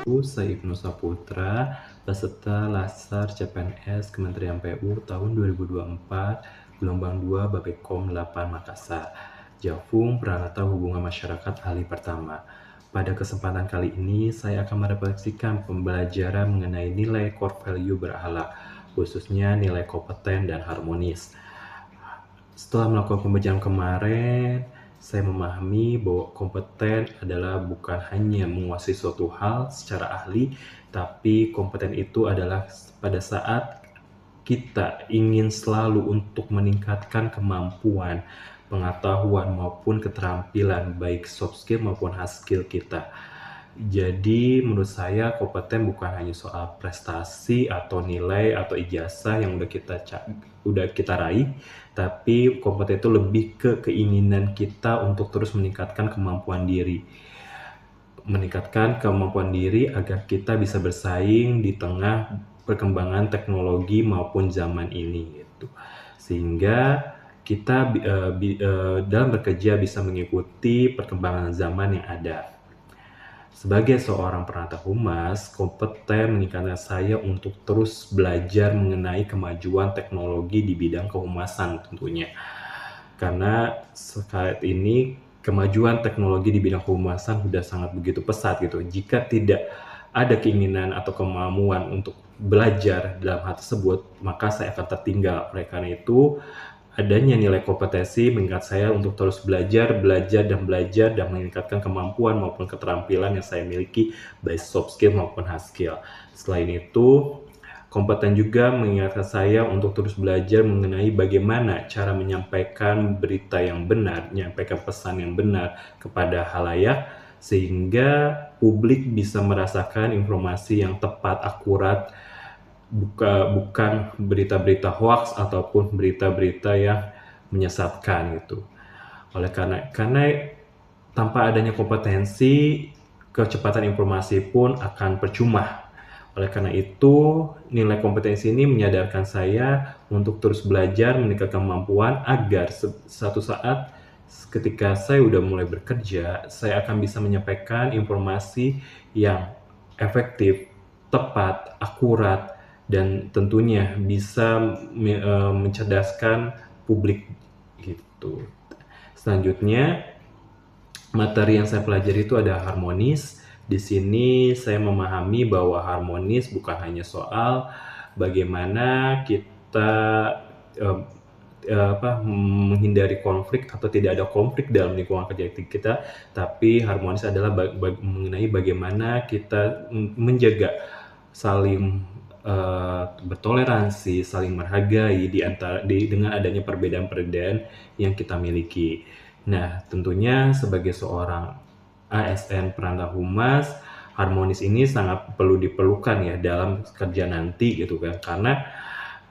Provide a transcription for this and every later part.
Saya Ibnu Saputra, peserta Latsar CPNS Kementerian PU tahun 2024, gelombang 2 Babinkom 8 Makassar. Jafung Pranata Hubungan Masyarakat Ahli Pertama. Pada kesempatan kali ini, saya akan merefleksikan pembelajaran mengenai nilai core value berakhlak, khususnya nilai kompeten dan harmonis. Setelah melakukan pembelajaran kemarin, saya memahami bahwa kompeten adalah bukan hanya menguasai suatu hal secara ahli, tapi kompeten itu adalah pada saat kita ingin selalu untuk meningkatkan kemampuan, pengetahuan maupun keterampilan baik soft skill maupun hard skill kita. Jadi menurut saya kompeten bukan hanya soal prestasi atau nilai atau ijazah yang udah kita raih, tapi kompeten itu lebih ke keinginan kita untuk terus meningkatkan kemampuan diri. Meningkatkan kemampuan diri agar kita bisa bersaing di tengah perkembangan teknologi maupun zaman ini gitu. Sehingga kita dalam bekerja bisa mengikuti perkembangan zaman yang ada. Sebagai seorang penata humas, kompeten meningkatkan saya untuk terus belajar mengenai kemajuan teknologi di bidang kehumasan tentunya. Karena saat ini kemajuan teknologi di bidang kehumasan sudah sangat begitu pesat gitu. Jika tidak ada keinginan atau kemampuan untuk belajar dalam hal tersebut, maka saya akan tertinggal. Oleh karena itu, adanya nilai kompetensi mengingat saya untuk terus belajar dan meningkatkan kemampuan maupun keterampilan yang saya miliki, baik soft skill maupun hard skill. Selain itu, kompeten juga mengingatkan saya untuk terus belajar mengenai bagaimana cara menyampaikan berita yang benar, menyampaikan pesan yang benar kepada halayak, sehingga publik bisa merasakan informasi yang tepat, akurat, bukan berita-berita hoax ataupun berita-berita yang menyesatkan gitu. Karena tanpa adanya kompetensi, kecepatan informasi pun akan percuma. Oleh karena itu, nilai kompetensi ini menyadarkan saya untuk terus belajar, meningkatkan kemampuan agar suatu saat ketika saya udah mulai bekerja, saya akan bisa menyampaikan informasi yang efektif, tepat, akurat, dan tentunya bisa mencerdaskan publik gitu. Selanjutnya, materi yang saya pelajari itu ada harmonis. Di sini saya memahami bahwa harmonis bukan hanya soal bagaimana kita menghindari konflik atau tidak ada konflik dalam lingkungan kerja kita, tapi harmonis adalah mengenai bagaimana kita menjaga saling bertoleransi, saling menghargai dengan adanya perbedaan-perbedaan yang kita miliki. Nah, tentunya sebagai seorang ASN perantau humas, harmonis ini sangat perlu diperlukan ya dalam kerja nanti gitu kan, karena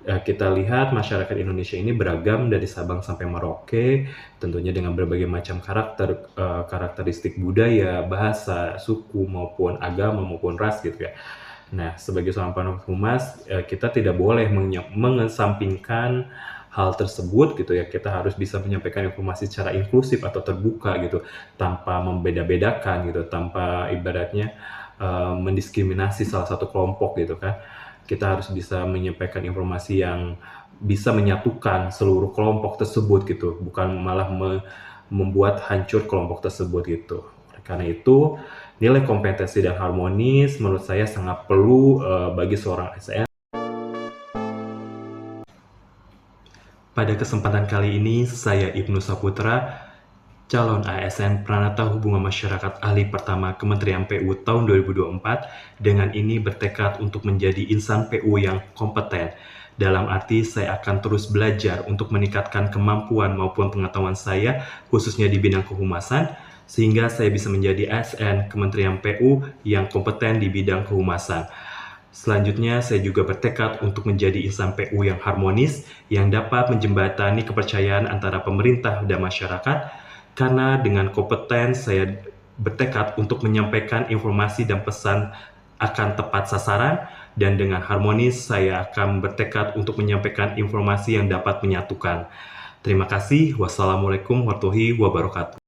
kita lihat masyarakat Indonesia ini beragam dari Sabang sampai Merauke, tentunya dengan berbagai macam karakteristik budaya, bahasa, suku maupun agama maupun ras gitu ya. Nah, sebagai seorang penata humas, kita tidak boleh mengesampingkan hal tersebut gitu ya. Kita harus bisa menyampaikan informasi secara inklusif atau terbuka gitu, tanpa membeda-bedakan gitu, tanpa ibaratnya mendiskriminasi salah satu kelompok gitu kan. Kita harus bisa menyampaikan informasi yang bisa menyatukan seluruh kelompok tersebut gitu, bukan malah membuat hancur kelompok tersebut gitu. Karena itu, nilai kompetensi dan harmonis menurut saya sangat perlu bagi seorang ASN. Pada kesempatan kali ini, saya Ibnu Saputra, calon ASN Pranata Hubungan Masyarakat Ahli Pertama Kementerian PU tahun 2024, dengan ini bertekad untuk menjadi insan PU yang kompeten. Dalam arti saya akan terus belajar untuk meningkatkan kemampuan maupun pengetahuan saya, khususnya di bidang kehumasan, sehingga saya bisa menjadi ASN Kementerian PU yang kompeten di bidang kehumasan. Selanjutnya, saya juga bertekad untuk menjadi insan PU yang harmonis, yang dapat menjembatani kepercayaan antara pemerintah dan masyarakat, karena dengan kompeten saya bertekad untuk menyampaikan informasi dan pesan akan tepat sasaran, dan dengan harmonis saya akan bertekad untuk menyampaikan informasi yang dapat menyatukan. Terima kasih. Wassalamualaikum warahmatullahi wabarakatuh.